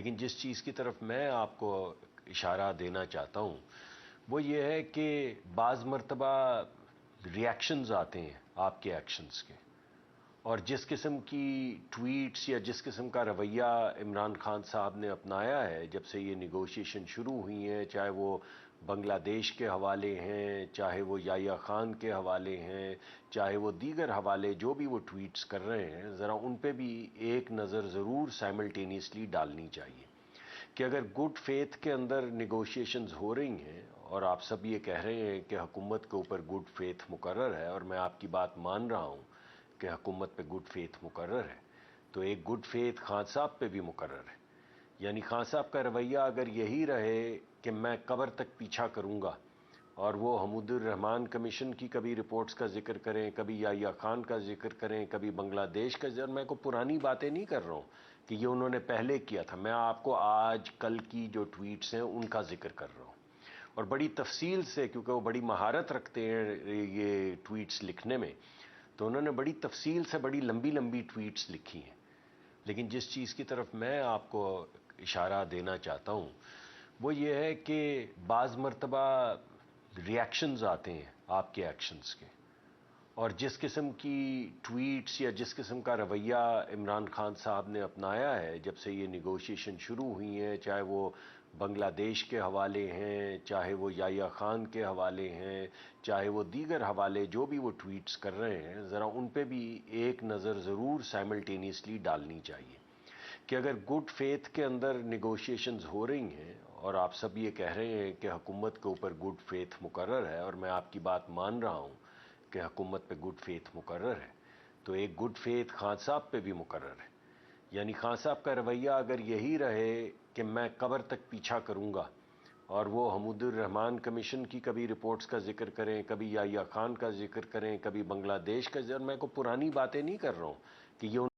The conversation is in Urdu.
لیکن جس چیز کی طرف میں آپ کو اشارہ دینا چاہتا ہوں وہ یہ ہے کہ بعض مرتبہ ریاکشنز آتے ہیں آپ کے ایکشنز کے، اور جس قسم کی ٹویٹس یا جس قسم کا رویہ عمران خان صاحب نے اپنایا ہے جب سے یہ نیگوشیشن شروع ہوئی ہیں، چاہے وہ بنگلہ دیش کے حوالے ہیں، چاہے وہ یحییٰ خان کے حوالے ہیں، چاہے وہ دیگر حوالے جو بھی وہ ٹویٹس کر رہے ہیں، ذرا ان پہ بھی ایک نظر ضرور سائملٹینیسلی ڈالنی چاہیے کہ اگر گڈ فیتھ کے اندر نیگوشیشنز ہو رہی ہیں اور آپ سب یہ کہہ رہے ہیں کہ حکومت کے اوپر گڈ فیتھ مقرر ہے، اور میں آپ کی بات مان رہا ہوں کہ حکومت پہ گڈ فیتھ مقرر ہے، تو ایک گڈ فیتھ خان صاحب پہ بھی مقرر ہے۔ یعنی خان صاحب کا رویہ اگر یہی رہے کہ میں قبر تک پیچھا کروں گا، اور وہ حمود الرحمان کمیشن کی کبھی رپورٹس کا ذکر کریں، کبھی یحییٰ خان کا ذکر کریں، کبھی بنگلہ دیش کا ذکر، میں کو پرانی باتیں نہیں کر رہا ہوں کہ یہ انہوں نے پہلے کیا تھا، میں آپ کو آج کل کی جو ٹویٹس ہیں ان کا ذکر کر رہا ہوں، اور بڑی تفصیل سے، کیونکہ وہ بڑی مہارت رکھتے ہیں یہ ٹویٹس لکھنے میں، تو انہوں نے بڑی تفصیل سے بڑی لمبی لمبی ٹویٹس لکھی ہیں۔ لیکن جس چیز کی طرف میں آپ کو اشارہ دینا چاہتا ہوں وہ یہ ہے کہ بعض مرتبہ ریاکشنز آتے ہیں آپ کے ایکشنز کے، اور جس قسم کی ٹویٹس یا جس قسم کا رویہ عمران خان صاحب نے اپنایا ہے جب سے یہ نیگوشیشن شروع ہوئی ہیں، چاہے وہ بنگلہ دیش کے حوالے ہیں، چاہے وہ یحییٰ خان کے حوالے ہیں، چاہے وہ دیگر حوالے جو بھی وہ ٹویٹس کر رہے ہیں، ذرا ان پہ بھی ایک نظر ضرور سائملٹینیسلی ڈالنی چاہیے کہ اگر گڈ فیتھ کے اندر نیگوشیشنز ہو رہی ہیں اور آپ سب یہ کہہ رہے ہیں کہ حکومت کے اوپر گڈ فیتھ مقرر ہے، اور میں آپ کی بات مان رہا ہوں کہ حکومت پہ گڈ فیتھ مقرر ہے، تو ایک گڈ فیتھ خان صاحب پہ بھی مقرر ہے۔ یعنی خان صاحب کا رویہ اگر یہی رہے کہ میں قبر تک پیچھا کروں گا، اور وہ حمود الرحمان کمیشن کی کبھی رپورٹس کا ذکر کریں، کبھی یحییٰ خان کا ذکر کریں، کبھی بنگلہ دیش کا ذکر، میں کو پرانی باتیں نہیں کر رہا ہوں کہ یہ